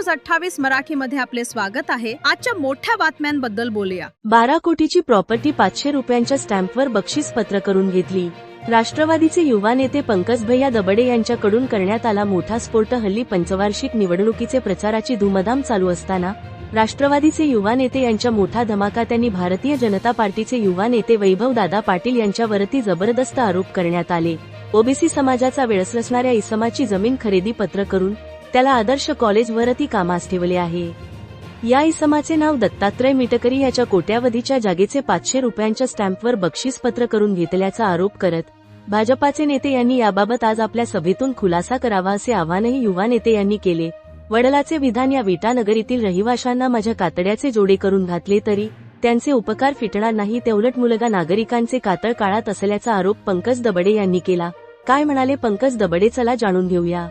News 28 मराठीमध्ये आपले स्वागत आहे। आजच्या मोठ्या बातम्यांबद्दल बोलूया। 12 कोटीची प्रॉपर्टी 500 रुपयांच्या स्टॅम्पवर बक्षीस पत्र करून घेतली। राष्ट्रवादीचे युवा नेते पंकज भैया दबडे यांच्याकडून करण्यात आला मोठा स्फोट। हल्ली पंचवार्षिक निवडणुकीचे प्रचाराची धुमधाम चालू असताना राष्ट्रवादीचे युवा नेते यांच्या मोठा धमाका। त्यांनी भारतीय जनता पार्टीचे युवा नेते वैभव दादा पाटील यांच्यावरती जबरदस्त आरोप करण्यात आले। ओबीसी समाजाचा वेळस असणाऱ्या इसमाची जमीन खरेदी पत्र करून त्याला आदर्श कॉलेजवरती कामास ठेवले आहे। या इसमाचे नाव दत्तात्रय मिटकरी याच्या कोट्यावधीच्या जागेचे 500 रुपयांच्या स्टॅम्पवर बक्षीस पत्र करून घेतल्याचा आरोप करत भाजपाचे नेते यांनी याबाबत आज आपल्या सभेतून खुलासा करावा असे आवाहनही युवा नेते यांनी केले। वडिलांचे विधान, या विटानगरीतील रहिवाशांना माझ्या कातड्याचे जोडे करून घातले तरी त्यांचे उपकार फिटणार नाही, ते उलट मुलगा नागरिकांचे कातळ काळात असल्याचा आरोप पंकज दबडे यांनी केला। काय म्हणाले पंकज दबडे, चला जाणून घेऊया।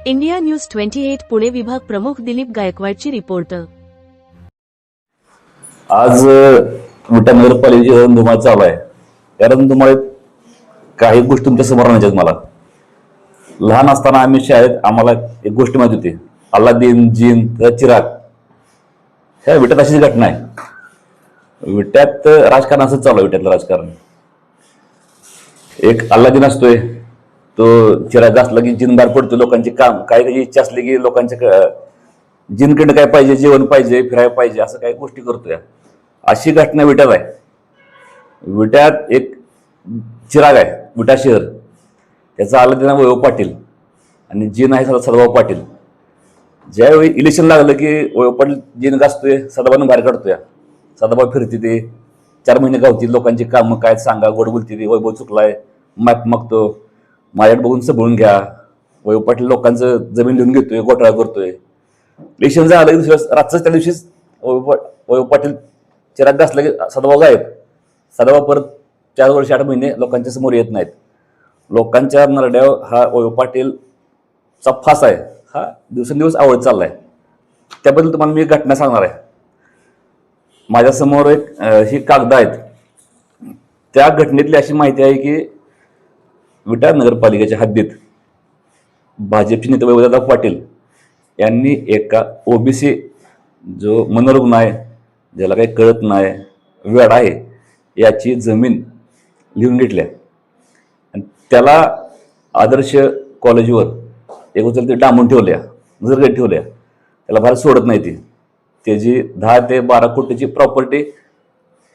इंडिया न्यूज 28 पुणे विभाग प्रमुख दिलीप गायकवाडची रिपोर्ट। आज विटा नगरपालिकेची रणधुमाळी चालू आहे। या रणधुमाळीत काही गोष्टी तुमच्या समोर आणायच्या आहेत। मला लहान असताना आम्ही शाळेत आम्हाला एक गोष्ट माहिती होती, अल्लादीन, जिन, चिराग। ह्या विट्यात अशीच घटना आहे। विट्यात राजकारण असं चालू आहे। विट्यातलं राजकारण, एक अल्लादीन असतोय, तो चिराग असला की जिन बाहेर पडतो। लोकांची काम काय, त्याची इच्छा असली की लोकांच्या जिनकडे काय पाहिजे, जेवण पाहिजे, फिरायला पाहिजे, असं काही गोष्टी करतोय। अशी घटना विट्यात आहे। विट्यात एक चिराग आहे, विटा शहर, त्याचा अल्लादीन वैभव पाटील आणि जिन आहे सदाभाऊ पाटील। ज्यावेळी इलेक्शन लागलं की वैभव पाटील जिन गाजतोय, सदाभाऊनं बाहेर काढतोय। सदाभाऊ फिरते, ते 4 महिने गावतील लोकांची कामं काय सांगा, गोड बोलते, ते वैभव चुकलाय, मॅप मागतो, माझ्याकडे बघून सबळून घ्या। वैभव पाटील लोकांचं जमीन लिहून घेतोय, घोटाळा करतोय। इलेक्शन झालं की रातच त्या दिवशीच वैभव पाटील चिराग गाजला की सदाभाऊ गायब। सदाभाऊ परत 4 वर्ष 8 महिने लोकांच्या समोर येत नाहीत। लोकांच्या नरड्यावर हा वैभव पाटीलचा फास आहे, हा दिवसेंदिवस आवडत चाललाय। त्याबद्दल तुम्हाला मी एक घटना सांगणार आहे। माझ्यासमोर एक ही कागद आहेत। त्या घटनेतली अशी माहिती आहे की विटा नगरपालिकेच्या हद्दीत भाजपचे नेते वैभवदादा पाटील यांनी एका ओबीसी जो मनोरुग्ण आहे, ज्याला काही कळत नाही, वेड आहे, याची जमीन लिहून घेतल्या आणि त्याला आदर्श कॉलेजवर एक उचलते डांबून ठेवल्या, नजरगैद ठेवल्या। त्याला बाहेर सोडत नाही। ती त्याची 10 ते 12 कोटीची प्रॉपर्टी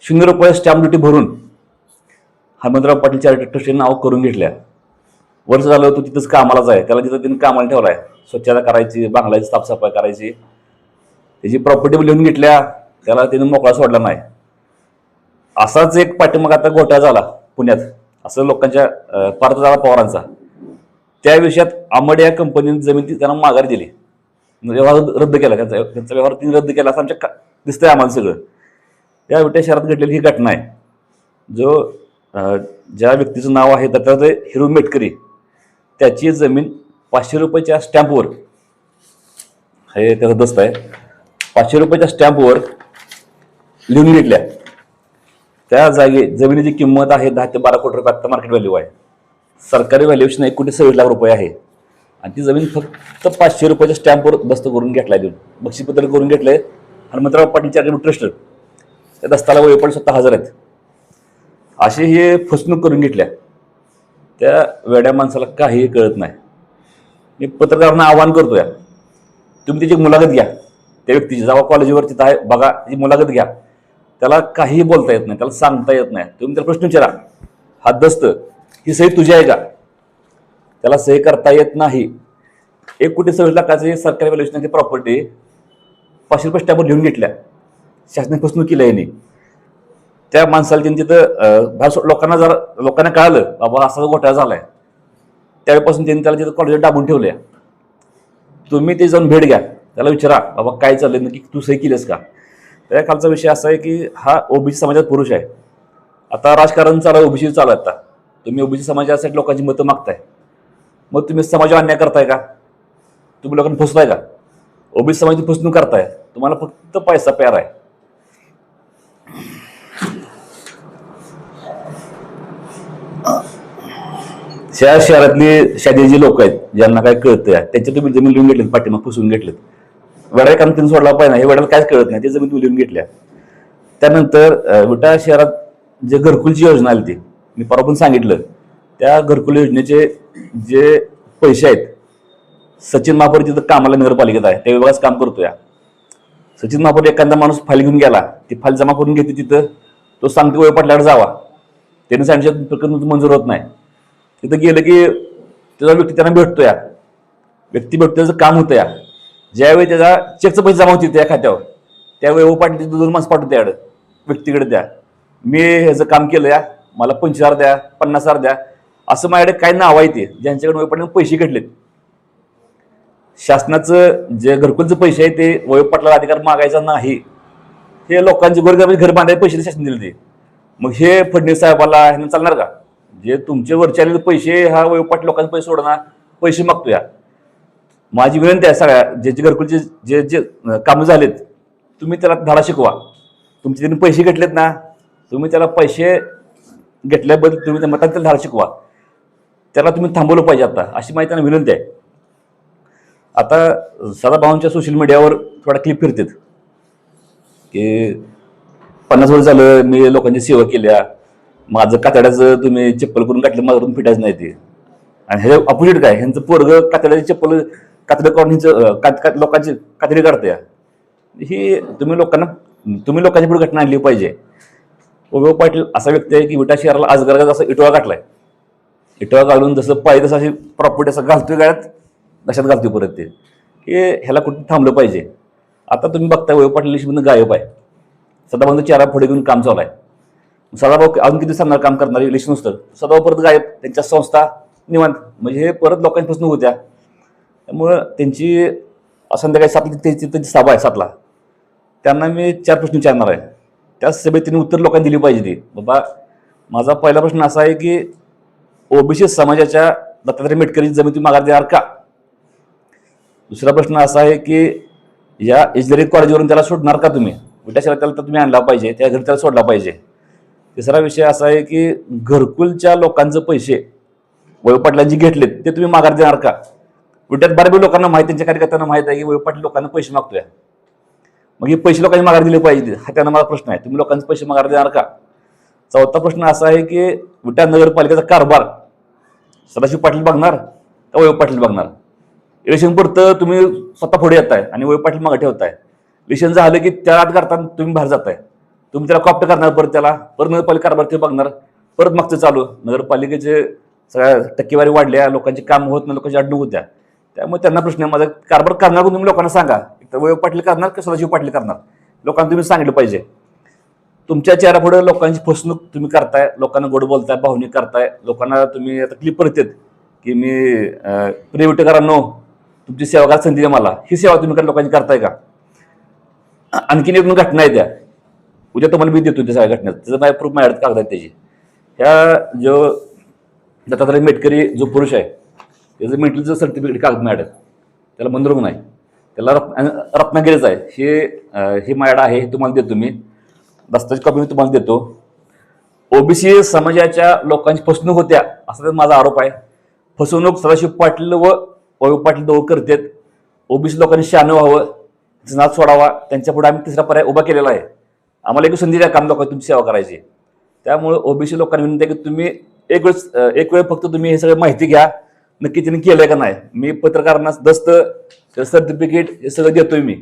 0 रुपये स्टॅम्प ड्युटी भरून हनुमंतराव पाटील चॅरिटेबल ट्रस्टचे नाव करून घेतल्या। वर्ष झालं तो तिथंच कामालाच आहे। त्याला तिथं तिने कामाला ठेवलाय, स्वच्छता करायची, बांगलाची साफसफाई करायची। त्याची प्रॉपर्टी लिहून घेतल्या, त्याला तिने मोकळा सोडला नाही। असाच एक पाठीमाग आता घोटाळा झाला पुण्यात, असं लोकांच्या पार्थदादा पवारांचा। त्या विषयात आंबड या कंपनीने जमीन त्यांना माघारी दिली, व्यवहार रद्द केला, त्यांचा व्यवहार तिने रद्द केला असं आमच्या दिसतंय आम्हाला सगळं। या विट्या शहरात घडलेली ही घटना आहे। जो ज्या व्यक्तीचं नाव आहे दत्तात्रय हिरू मेटकरी, त्याची जमीन 500 रुपयाच्या स्टॅम्पवर, हे त्याचं दस्त आहे, 500 रुपयाच्या स्टॅम्पवर लिहून घेतल्या। त्या जागे जमिनीची किंमत आहे 10 ते 12 कोटी रुपये, आता मार्केट व्हॅल्यू आहे। सरकारी व्हॅल्युएशन 1,26,00,000 रुपये आहे आणि ती जमीन फक्त 500 रुपयाच्या स्टॅम्पवर दस्त करून घेतलाय, देऊन बक्षीसपत्र करून घेतलंय। हनुमंतराव पाटील चॅरिटेबल ट्रस्ट, त्या दस्ताला वैभव पाटील स्वतः हजर आहेत। असे हे फसवणूक करून घेतल्या। त्या वेड्या माणसाला काहीही कळत नाही। मी पत्रकारांना आवाहन करतोय, तुम्ही त्याची मुलाखत घ्या, त्या व्यक्तीची जावा कॉलेजवर तिथं आहे बघा, ती मुलाखत घ्या। त्याला काहीही बोलता येत नाही, त्याला सांगता येत नाही। तुम्ही त्याला प्रश्न विचारा, हा दस्त ही सही तुझी आहे का? त्याला सही करता येत नाही। 1,26,00,000 सरकारी व्हॅल्युएशनची प्रॉपर्टी 500 रुपये स्टॅम्पवर लिहून घेतल्या। शासनाने फसवणूक केली आहे। त्या माणसाला त्यांनी तिथं लोकांना कळालं बाबा असा घोटाळा झालाय, त्यावेळेपासून त्यांनी त्याला तिथं कॉलेजवर डांबून ठेवल्या। तुम्ही ते जाऊन भेट घ्या, त्याला विचारा बाबा काय चाललंय नक्की, तू सही केलीस का? त्या खालचा विषय असा आहे की हा ओबीसी समाजात पुरुष आहे। आता राजकारण चालू आहे, ओबीसी चालू आहे। आता तुम्ही ओबीसी समाजासाठी लोकांची मतं मागताय, मग तुम्ही समाजावर अन्याय करताय का? तुम्ही लोकांना फसताय का? ओबीसी समाजाची फसवणूक करताय, तुम्हाला फक्त पैसा प्यार आहे। शहर शहरातली शादी जी लोक आहेत ज्यांना काय कळतंय त्यांच्या तुम्ही जमीन लिहून घेतलेत, पाठीमाग पुसून घेतलेत, वडाला काम त्यांनी सोडला पाहिजे हे वडाला काहीच कळत नाही, ते जमीन लिहून घेतल्या. त्यानंतर विटा शहरात जे घरकुलची योजना आली ती मी परवा पण सांगितलं, त्या घरकुल योजनेचे जे पैसे आहेत, सचिन महापौर तिथं कामाला नगरपालिकेत आहे, त्या विभागाचं काम करतोय. सचिन महापौर एखादा माणूस फाईल घेऊन गेला, ती फाईल जमा करून घेते तिथं, तो सांगतो वय पाटलाकडे जावा, त्याने सांगितलं प्रकरण मंजूर होत नाही. तिथं गेलं की त्याचा व्यक्ती त्यांना भेटतो, व्यक्ती भेटतो, त्याचं काम होतं. ज्यावेळी त्याचा चेकचं पैसे जमा होते त्या खात्यावर, त्यावेळी पाटील 2 माणसं पाठवतो त्याकडे, व्यक्तीकडे द्या, मी ह्याचं काम केलं मला 25,000 द्या, 50,000 द्या, असं माझ्याकडे काय नाव आहे ते ज्यांच्याकडे वय पाटील पैसे घेतलेत. शासनाचं जे घरकुलचे पैसे आहे ते वय पाटलाला अधिकार मागायचा नाही, हे लोकांचे गोरगरिबांचे घर बांधायचे पैसे शासन दिले ते. मग हे फडणवीस साहेबाला ह्यांना चालणार का? जे तुमचे वरचे आलेले पैसे हा वय पाटील लोकांचे पैसे सोडणार, पैसे मागतो. माझी विनंती आहे सगळ्या जे घरकुलचे जे जे कामं झालेत, तुम्ही त्याला धडा शिकवा. तुमचे त्यांनी पैसे घेतलेत ना, तुम्ही त्याला पैसे घेतल्याबद्दल तुम्ही त्या मतात त्याला धडा शिकवा, त्याला तुम्ही थांबवलं पाहिजे आता, अशी माझी त्यांना विनंती आहे. आता सदाभाऊंच्या सोशल मीडियावर थोडा क्लिप फिरतात की 50 वर्ष झालं मी लोकांची सेवा केल्या, माझं कातड्याचं तुम्ही चप्पल करून काढलं, माझं फिटायचं नाही ते. आणि ह्याच्या अपोजिट काय, ह्यांचं पोरग कातड्याची चप्पल कातडं काढून ह्यांचं लोकांची कातडी काढते. ही तुम्ही लोकांच्या पुढे घटना आणली पाहिजे. वैभव पाटील असा व्यक्ती आहे की विटा शहराला आजगरगा असा इटोळा काढलाय, इटोळा काढून जसं पाहिजे तसं अशी प्रॉपर्टी असं घालतोय गाड्यात, लक्षात घालतोय परत ते, की ह्याला कुठे थांबलं पाहिजे. आता तुम्ही बघताय वैभव पाटील लिस्टमधून गायब आहे, सदाभाऊंचा चेहरा पुढे घेऊन काम चालू आहे. सदाभाऊ अजून किती सांगणार काम करणार इलेक्शन नुसतं, सदाभाऊ परत गायब, त्यांच्या संस्था निवांत, म्हणजे हे परत लोकांपासून होत्या. त्यामुळं त्यांची संध्याकाळी 7ला त्यांची सभा आहे 7ला, त्यांना मी 4 प्रश्न विचारणार आहे. त्या सभेत त्यांनी उत्तर लोकांनी दिली पाहिजे. ती बाबा माझा पहिला प्रश्न असा आहे की ओबीसी समाजाच्या दत्तात्रय मेटकरीची जमीन तुम्ही माघार देणार का? दुसरा प्रश्न असा आहे की या इंजिनिअरिंग कॉलेजवरून त्याला सोडणार का तुम्ही? विटा शहरात त्याला तर तुम्ही आणला पाहिजे, त्या घरी त्याला सोडला पाहिजे. तिसरा विषय असा आहे की घरकुलच्या लोकांचे पैसे वैभव पाटलांनी घेतलेत ते तुम्ही माघार देणार का? विट्यात बऱ्यापैकी लोकांना माहिती, त्यांच्या कार्यकर्त्यांना माहित आहे की वैभव पाटील लोकांना पैसे मागतोय. मग हे पैसे लोकांनी माघार दिले पाहिजे, हा त्यांना मला प्रश्न आहे. तुम्ही लोकांचे पैसे माघार देणार का? चौथा प्रश्न असा आहे की विटा नगरपालिकेचा कारभार सदाशिव पाटील बघणार का वैभव पाटील बघणार? इलेक्शन पुरतं तुम्ही स्वतः पुढे येताय आणि वैभव पाटील मागे ठेवताय. इलेक्शन झालं की त्या आत करताना तुम्ही बाहेर जाताय, तुम्ही त्याला कॉप्ट करणार, परत नगरपालिका कारभार ते बघणार, परत मागचं चालू. नगरपालिकेचे सगळ्या टक्केवारी वाढल्या, लोकांची काम होत नाही, लोकांची अडणूक होत्या. त्यामुळे त्यांना प्रश्न आहे, माझा कारभार करणार तुम्ही लोकांना सांगा, तर वैभव पाटील करणार का सदाशिव पाटील करणार? लोकांना तुम्ही सांगितलं पाहिजे. तुमच्या चेहऱ्यापुढे लोकांची फसवणूक तुम्ही करताय, लोकांना गोड बोलताय, भावनिक करताय, लोकांना तुम्ही आता क्लिप परत येत की मी प्रिय विटेकरांनो तुमची सेवा करायला संधी द्या मला, ही सेवा तुम्ही लोकांची करताय का? आणखीन एक घटना आहे, त्या उद्या तुम्हाला मी देतो त्या सगळ्या घटनेत, त्याचं माझ्या प्रूफ माझ्याकडे कागद आहेत त्याची. ह्या जो दत्तात्रय मेटकरी जो पुरुष आहे त्याचं मेंटलचं सर्टिफिकेट कागद माझ्याकडे, त्याला मंदरुग नाही, त्याला रत्नागिरीच आहे, हे माझ्याकडे आहे, हे तुम्हाला देतो मी, दस्तावेज कॉपी मी तुम्हाला देतो. ओबीसी समाजाच्या लोकांची फसवणूक होत्या असा माझा आरोप आहे. फसवणूक सदाशिव पाटील व वैभव पाटील दोघं करतात. ओबीसी लोकांनी शहाणं व्हावं, नाद सोडावा, त्यांच्या पुढे आम्ही तिसरा पर्याय उभा केलेला आहे. आम्हाला एक संधी द्या काम लोकांची तुमची सेवा करायची. त्यामुळे ओबीसी लोकांनी विनंती आहे की तुम्ही एक वेळ फक्त तुम्ही हे सगळं माहिती घ्या, नक्की त्यांनी केलंय का नाही. मी पत्रकारांना दस्त सर्टिफिकेट हे सगळं देतोय मी.